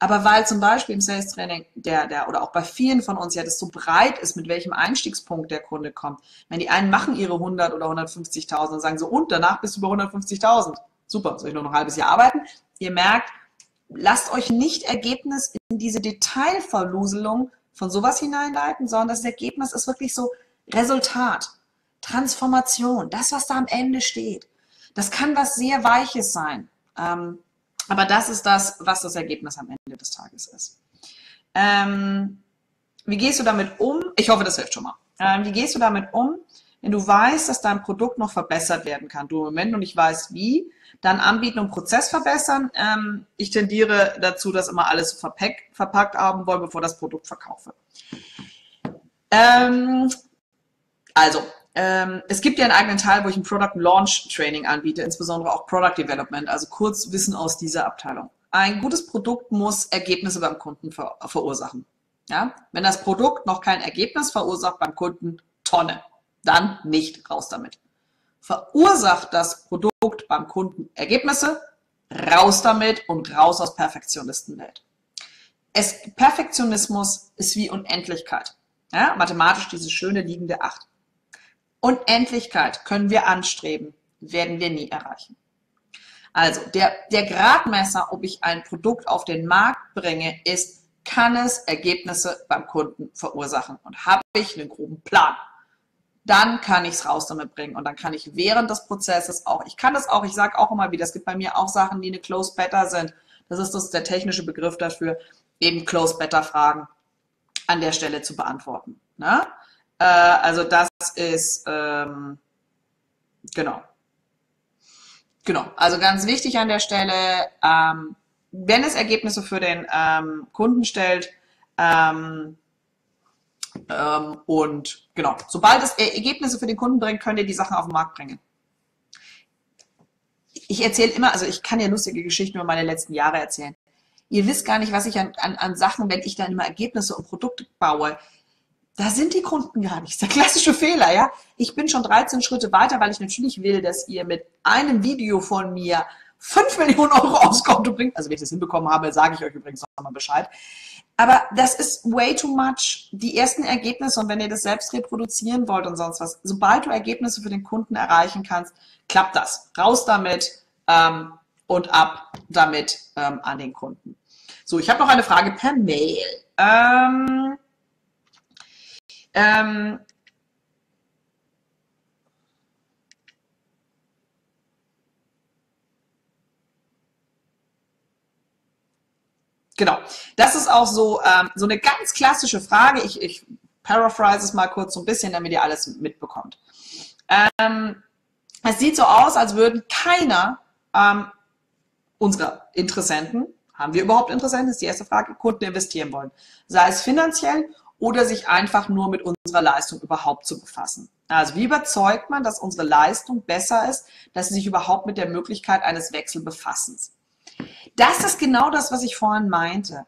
Aber weil zum Beispiel im Sales Training oder auch bei vielen von uns ja das so breit ist, mit welchem Einstiegspunkt der Kunde kommt. Wenn die einen machen ihre 100 oder 150.000 und sagen so, und danach bist du bei 150.000. Super, soll ich nur noch ein halbes Jahr arbeiten? Ihr merkt, lasst euch nicht Ergebnis in diese Detailverluselung von sowas hineinleiten, sondern das Ergebnis ist wirklich so Resultat, Transformation, das, was da am Ende steht. Das kann was sehr Weiches sein. Aber das ist das, was das Ergebnis am Ende des Tages ist. Wie gehst du damit um? Ich hoffe, das hilft schon mal. Wie gehst du damit um, wenn du weißt, dass dein Produkt noch verbessert werden kann? Du im Moment noch nicht weißt, wie, dann anbieten und Prozess verbessern. Ich tendiere dazu, dass immer alles so verpackt haben wollen, bevor das Produkt verkaufe. Es gibt ja einen eigenen Teil, wo ich ein Product Launch Training anbiete, insbesondere auch Product Development, also kurz Wissen aus dieser Abteilung. Ein gutes Produkt muss Ergebnisse beim Kunden verursachen. Ja? Wenn das Produkt noch kein Ergebnis verursacht beim Kunden, Tonne. Dann nicht raus damit. Verursacht das Produkt beim Kunden Ergebnisse, raus damit und raus aus Perfektionistenwelt. Perfektionismus ist wie Unendlichkeit. Ja? Mathematisch diese schöne liegende 8. Unendlichkeit können wir anstreben, werden wir nie erreichen. Also der Gradmesser, ob ich ein Produkt auf den Markt bringe, ist, kann es Ergebnisse beim Kunden verursachen und habe ich einen groben Plan. Dann kann ich es raus damit bringen und dann kann ich während des Prozesses auch, ich sage auch immer wieder, es gibt bei mir auch Sachen, die eine Close Better sind. Das ist der technische Begriff dafür, eben Close Better Fragen an der Stelle zu beantworten. Ne? Also das ist, genau, also ganz wichtig an der Stelle, wenn es Ergebnisse für den Kunden stellt, und genau, sobald es Ergebnisse für den Kunden bringt, könnt ihr die Sachen auf den Markt bringen. Ich erzähle immer, also ich kann ja lustige Geschichten über meine letzten Jahre erzählen. Ihr wisst gar nicht, was ich an Sachen, wenn ich dann immer Ergebnisse und Produkte baue, da sind die Kunden gar nicht. Das ist der klassische Fehler, ja. Ich bin schon 13 Schritte weiter, weil ich natürlich will, dass ihr mit einem Video von mir 5 Millionen Euro aufs Konto bringt. Also wenn ich das hinbekommen habe, sage ich euch übrigens nochmal Bescheid. Aber das ist way too much. Die ersten Ergebnisse, und wenn ihr das selbst reproduzieren wollt und sonst was, sobald du Ergebnisse für den Kunden erreichen kannst, klappt das. Raus damit und ab damit an den Kunden. So, ich habe noch eine Frage per Mail. Genau, das ist auch so, so eine ganz klassische Frage. Ich paraphrase es mal kurz so ein bisschen, damit ihr alles mitbekommt. Es sieht so aus, als würden keiner unserer Interessenten, haben wir überhaupt Interessenten, ist die erste Frage, Kunden investieren wollen. Sei es finanziell oder sich einfach nur mit unserer Leistung überhaupt zu befassen. Also wie überzeugt man, dass unsere Leistung besser ist, dass sie sich überhaupt mit der Möglichkeit eines Wechsels befassen? Das ist genau das, was ich vorhin meinte.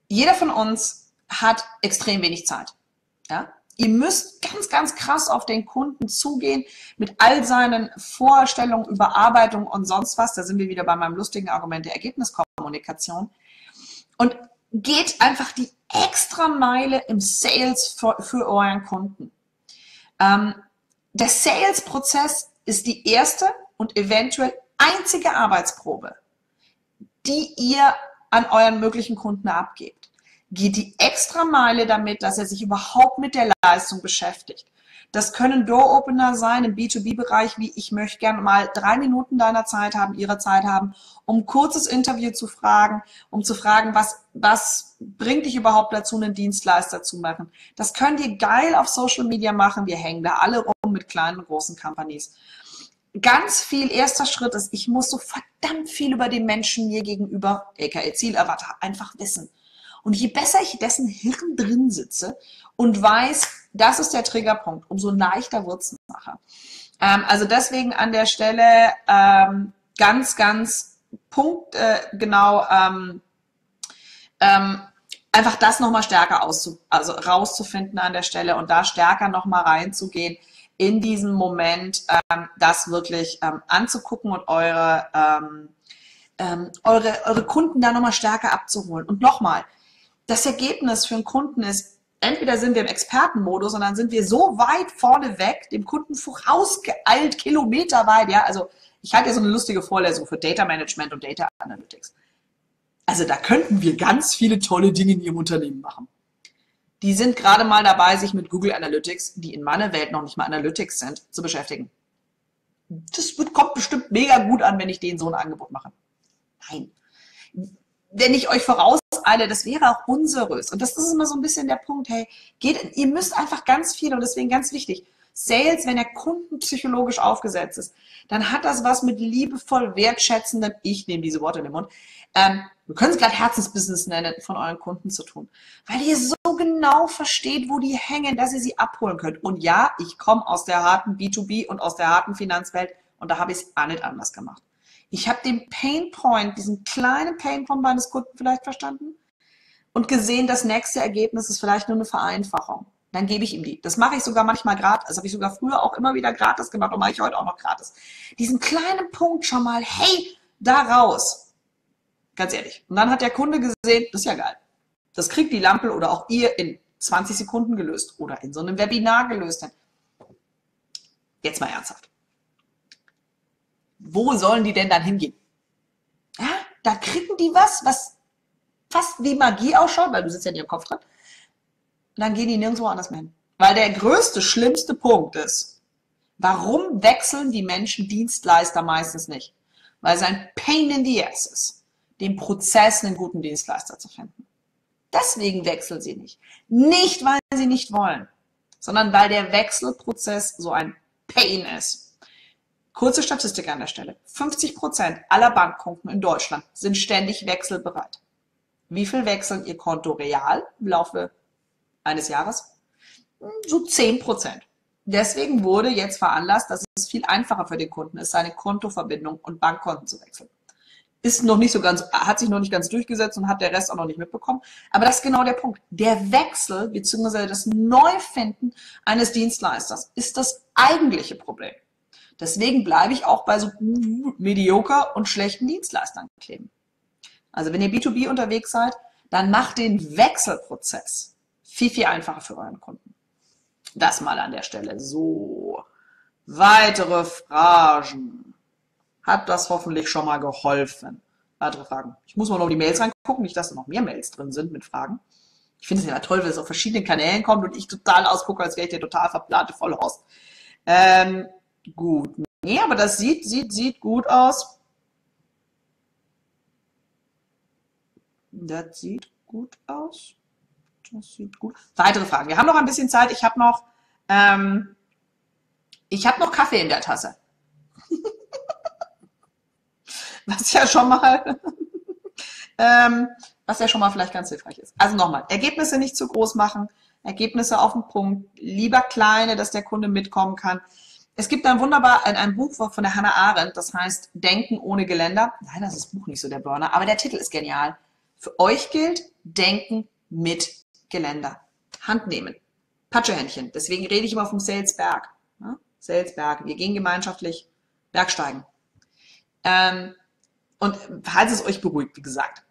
Jeder von uns hat extrem wenig Zeit. Ja? Ihr müsst ganz, ganz krass auf den Kunden zugehen mit all seinen Vorstellungen, Überarbeitungen und sonst was. Da sind wir wieder bei meinem lustigen Argument der Ergebniskommunikation. Und geht einfach die extra Meile im Sales für euren Kunden. Der Sales-Prozess ist die erste und eventuell einzige Arbeitsprobe, die ihr an euren möglichen Kunden abgebt. Geht die extra Meile damit, dass er sich überhaupt mit der Leistung beschäftigt. Das können Door-Opener sein im B2B-Bereich, wie ich möchte gerne mal 3 Minuten deiner Zeit haben, ihrer Zeit haben, um ein kurzes Interview zu fragen, um zu fragen, was bringt dich überhaupt dazu, einen Dienstleister zu machen. Das könnt ihr geil auf Social Media machen. Wir hängen da alle rum mit kleinen und großen Companies. Ganz viel erster Schritt ist, ich muss so verdammt viel über den Menschen mir gegenüber, aka Zielerwarter, einfach wissen. Und je besser ich dessen Hirn drin sitze und weiß, das ist der Triggerpunkt, umso leichter wird es nachher. Also deswegen an der Stelle ganz, ganz punktgenau einfach das nochmal stärker rauszufinden an der Stelle und da stärker nochmal reinzugehen in diesen Moment, das wirklich anzugucken und eure Kunden da nochmal stärker abzuholen. Und nochmal, das Ergebnis für einen Kunden ist, entweder sind wir im Expertenmodus und dann sind wir so weit vorne weg, dem Kunden vorausgeeilt, kilometerweit, ja, also ich halte ja so eine lustige Vorlesung für Data Management und Data Analytics. Also da könnten wir ganz viele tolle Dinge in Ihrem Unternehmen machen. Die sind gerade mal dabei, sich mit Google Analytics, die in meiner Welt noch nicht mal Analytics sind, zu beschäftigen. Das kommt bestimmt mega gut an, wenn ich denen so ein Angebot mache. Nein. Wenn ich euch vorauseile, das wäre auch unseriös. Und das ist immer so ein bisschen der Punkt, hey, ihr müsst einfach ganz viel und deswegen ganz wichtig, Sales, wenn er kundenpsychologisch aufgesetzt ist, dann hat das was mit liebevoll wertschätzendem, ich nehme diese Worte in den Mund, wir können es gerade Herzensbusiness nennen, von euren Kunden zu tun. Weil ihr so genau versteht, wo die hängen, dass ihr sie abholen könnt. Und ja, ich komme aus der harten B2B und aus der harten Finanzwelt und da habe ich es auch nicht anders gemacht. Ich habe den Painpoint, diesen kleinen Painpoint meines Kunden vielleicht verstanden und gesehen, das nächste Ergebnis ist vielleicht nur eine Vereinfachung. Dann gebe ich ihm die. Das mache ich sogar manchmal gratis. Das habe ich sogar früher auch immer wieder gratis gemacht und mache ich heute auch noch gratis. Diesen kleinen Punkt schon mal, hey, da raus. Ganz ehrlich. Und dann hat der Kunde gesehen, das ist ja geil. Das kriegt die Lampe oder auch ihr in 20 Sekunden gelöst oder in so einem Webinar gelöst. Jetzt mal ernsthaft. Wo sollen die denn dann hingehen? Ja, da kriegen die was fast wie Magie ausschaut, weil du sitzt ja in ihrem Kopf dran. Und dann gehen die nirgendwo anders mehr hin. Weil der größte, schlimmste Punkt ist, warum wechseln die Menschen Dienstleister meistens nicht? Weil es ein Pain in the ass ist, den Prozess einen guten Dienstleister zu finden. Deswegen wechseln sie nicht. Nicht, weil sie nicht wollen, sondern weil der Wechselprozess so ein Pain ist. Kurze Statistik an der Stelle. 50% aller Bankkunden in Deutschland sind ständig wechselbereit. Wie viel wechseln ihr Konto real im Laufe eines Jahres? So 10%. Deswegen wurde jetzt veranlasst, dass es viel einfacher für den Kunden ist, seine Kontoverbindung und Bankkonten zu wechseln. Hat sich noch nicht ganz durchgesetzt und hat der Rest auch noch nicht mitbekommen. Aber das ist genau der Punkt. Der Wechsel bzw. das Neufinden eines Dienstleisters ist das eigentliche Problem. Deswegen bleibe ich auch bei so mediocre und schlechten Dienstleistern kleben. Also wenn ihr B2B unterwegs seid, dann macht den Wechselprozess viel, viel einfacher für euren Kunden. Das mal an der Stelle. So, weitere Fragen. Hat das hoffentlich schon mal geholfen? Weitere Fragen. Ich muss mal noch die Mails reingucken, nicht, dass da noch mehr Mails drin sind mit Fragen. Ich finde es ja toll, wenn es auf verschiedenen Kanälen kommt und ich total ausgucke, als wäre ich der total verplante Vollhorst. Gut. Nee, aber das sieht gut aus. Das sieht gut aus. Das sieht gut. Weitere Fragen. Wir haben noch ein bisschen Zeit. Ich habe noch Kaffee in der Tasse. Was ja schon mal vielleicht ganz hilfreich ist. Also nochmal, Ergebnisse nicht zu groß machen, Ergebnisse auf den Punkt, lieber kleine, dass der Kunde mitkommen kann. Es gibt ein Buch von der Hannah Arendt, das heißt Denken ohne Geländer. Nein, das ist das Buch nicht so der Burner, aber der Titel ist genial. Für euch gilt Denken mit Geländer. Hand nehmen. Patschehändchen. Deswegen rede ich immer vom Salesberg. Ja? Salesberg. Wir gehen gemeinschaftlich Bergsteigen. Und falls es euch beruhigt, wie gesagt,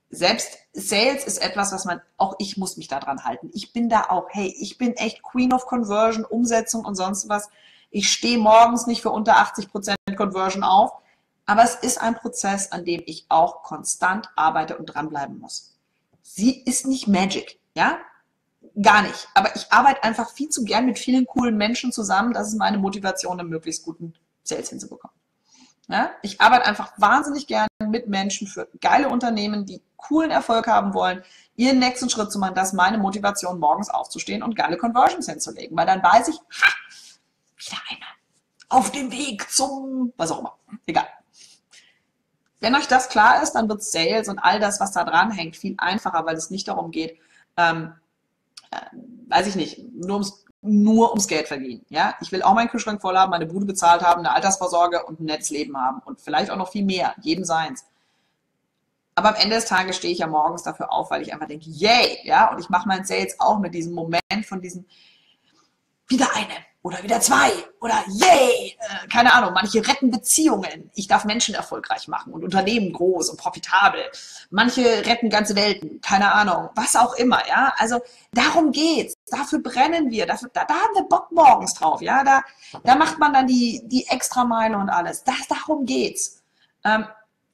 selbst Sales ist etwas, auch ich muss mich da dran halten. Ich bin da auch, hey, ich bin echt Queen of Conversion, Umsetzung und sonst was. Ich stehe morgens nicht für unter 80% Conversion auf, aber es ist ein Prozess, an dem ich auch konstant arbeite und dranbleiben muss. Sie ist nicht Magic, ja? Gar nicht. Aber ich arbeite einfach viel zu gern mit vielen coolen Menschen zusammen. Das ist meine Motivation, einen möglichst guten Sales hinzubekommen. Ja? Ich arbeite einfach wahnsinnig gerne mit Menschen für geile Unternehmen, die coolen Erfolg haben wollen, ihren nächsten Schritt zu machen. Das ist meine Motivation, morgens aufzustehen und geile Conversions hinzulegen. Weil dann weiß ich, wieder einer auf dem Weg zum, was auch immer, egal. Wenn euch das klar ist, dann wird Sales und all das, was da dran hängt, viel einfacher, weil es nicht darum geht, ähm, weiß ich nicht, nur ums Geld verdienen. Ja? Ich will auch meinen Kühlschrank voll haben, meine Bude bezahlt haben, eine Altersvorsorge und ein nettes Leben haben und vielleicht auch noch viel mehr, jedem seins. Aber am Ende des Tages stehe ich ja morgens dafür auf, weil ich einfach denke, yay, ja, und ich mache meinen Sales auch mit diesem Moment von diesem wieder eine oder wieder zwei oder yay, keine Ahnung, manche retten Beziehungen. Ich darf Menschen erfolgreich machen und Unternehmen groß und profitabel. Manche retten ganze Welten, keine Ahnung, was auch immer, ja. Also darum geht's. Dafür brennen wir, da haben wir Bock morgens drauf, ja. Da macht man dann die Extrameile und alles. Darum geht's.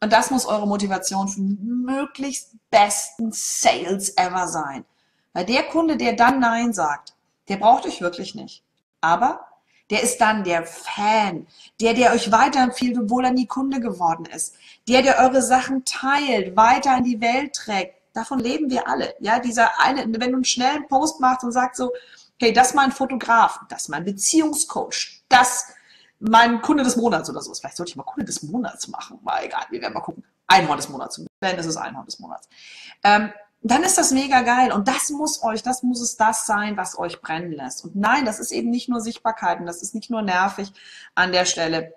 Und das muss eure Motivation für möglichst besten Sales ever sein. Weil der Kunde, der dann Nein sagt, der braucht euch wirklich nicht. Aber der ist dann der Fan, der euch weiterempfiehlt, obwohl er nie Kunde geworden ist. Der eure Sachen teilt, weiter in die Welt trägt. Davon leben wir alle. Ja, dieser eine, wenn du einen schnellen Post machst und sagst so, hey, das ist mein Fotograf, das ist mein Beziehungscoach, das mein Kunde des Monats oder so. Vielleicht sollte ich mal Kunde des Monats machen. Mal egal, wir werden mal gucken. Einhorn des Monats. Wenn es ist Einhorn des Monats. Dann ist das mega geil. Und das muss es das sein, was euch brennen lässt. Und nein, das ist eben nicht nur Sichtbarkeit und das ist nicht nur nervig an der Stelle.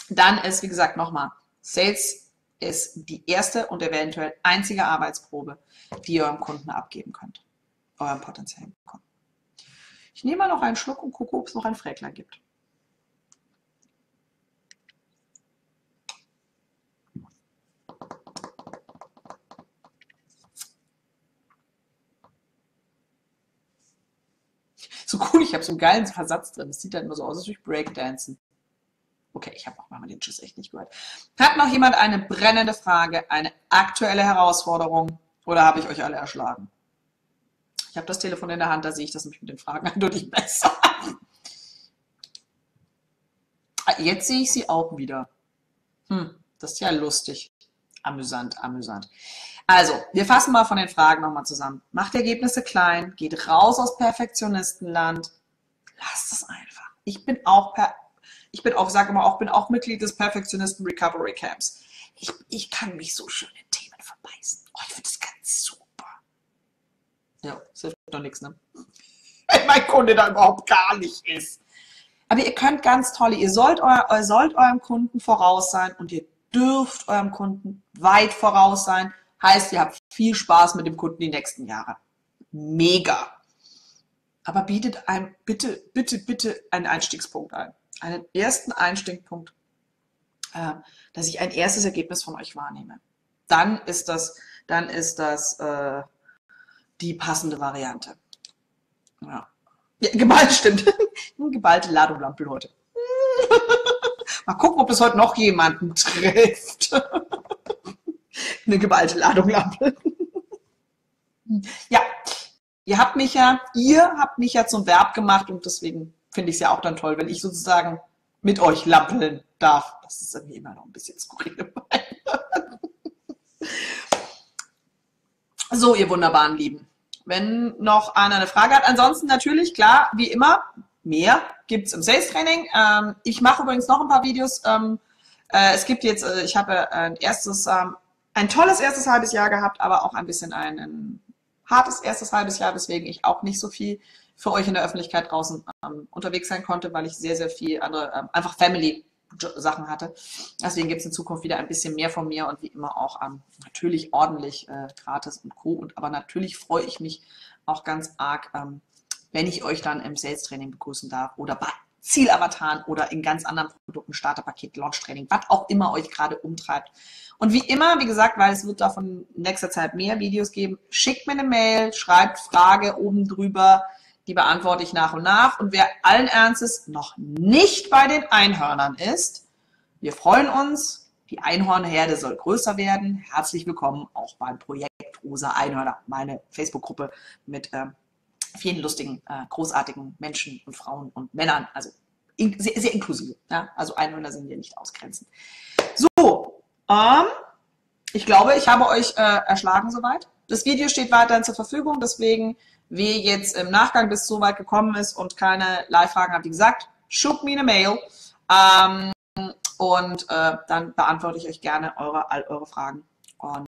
Dann ist, wie gesagt, nochmal, Sales ist die erste und eventuell einzige Arbeitsprobe, die ihr eurem Kunden abgeben könnt. Eurem potenziellen Kunden. Ich nehme mal noch einen Schluck und gucke, ob es noch einen Frägler gibt. So cool, ich habe so einen geilen Versatz drin. Das sieht dann immer so aus, als würde ich Breakdancen. Okay, ich habe auch mal den Tschüss echt nicht gehört. Hat noch jemand eine brennende Frage, eine aktuelle Herausforderung oder habe ich euch alle erschlagen? Ich habe das Telefon in der Hand, da sehe ich das nämlich mit den Fragen eindeutig besser. Jetzt sehe ich sie auch wieder. Das ist ja lustig. Amüsant, amüsant. Also, wir fassen mal von den Fragen nochmal zusammen. Macht die Ergebnisse klein, geht raus aus Perfektionistenland. Lasst es einfach. Ich bin auch Mitglied des Perfektionisten Recovery Camps. Ich kann mich so schön in Themen verbeißen. Oh, ich finde das ganz super. Ja, das hilft doch nichts, ne? Wenn mein Kunde da überhaupt gar nicht ist. Aber ihr könnt ganz tolle, ihr sollt eurem Kunden voraus sein und ihr dürft eurem Kunden weit voraus sein. Heißt, ihr habt viel Spaß mit dem Kunden die nächsten Jahre. Mega. Aber bietet einem bitte einen Einstiegspunkt ein. Einen ersten Einstiegspunkt, dass ich ein erstes Ergebnis von euch wahrnehme. Dann ist das die passende Variante. Ja. Ja, geballt stimmt. Geballte Ladung Lampe, Leute. Mal gucken, ob das heute noch jemanden trifft. Eine geballte Ladung Lampe. Ja, ihr habt mich ja zum Verb gemacht und deswegen finde ich es ja auch dann toll, wenn ich sozusagen mit euch lampeln darf. Das ist irgendwie immer noch ein bisschen skurril. So, ihr wunderbaren Lieben. Wenn noch einer eine Frage hat, ansonsten natürlich, klar, wie immer, mehr gibt es im Sales-Training. Ich mache übrigens noch ein paar Videos. Es gibt jetzt, ich habe ein tolles erstes halbes Jahr gehabt, aber auch ein bisschen ein hartes erstes halbes Jahr, weswegen ich auch nicht so viel für euch in der Öffentlichkeit draußen unterwegs sein konnte, weil ich sehr, sehr viel andere, einfach Family-Sachen hatte. Deswegen gibt es in Zukunft wieder ein bisschen mehr von mir und wie immer auch natürlich ordentlich gratis und Co. Aber natürlich freue ich mich auch ganz arg, wenn ich euch dann im Sales-Training begrüßen darf oder bei Zielavataren oder in ganz anderen Produkten, Starterpaket, Launch-Training, was auch immer euch gerade umtreibt. Und wie immer, wie gesagt, weil es wird davon in nächster Zeit mehr Videos geben, schickt mir eine Mail, schreibt Frage oben drüber, die beantworte ich nach und nach. Und wer allen Ernstes noch nicht bei den Einhörnern ist, wir freuen uns, die Einhornherde soll größer werden. Herzlich willkommen auch beim Projekt Rosa Einhörner, meine Facebook-Gruppe mit vielen lustigen, großartigen Menschen und Frauen und Männern, also sehr, sehr inklusive. Ja? Also Einhörner sind hier nicht ausgrenzend. So, ich glaube, ich habe euch erschlagen soweit. Das Video steht weiterhin zur Verfügung, deswegen, wer jetzt im Nachgang bis so weit gekommen ist und keine Live-Fragen hat, wie gesagt, shoot me eine Mail. und dann beantworte ich euch gerne all eure Fragen. Und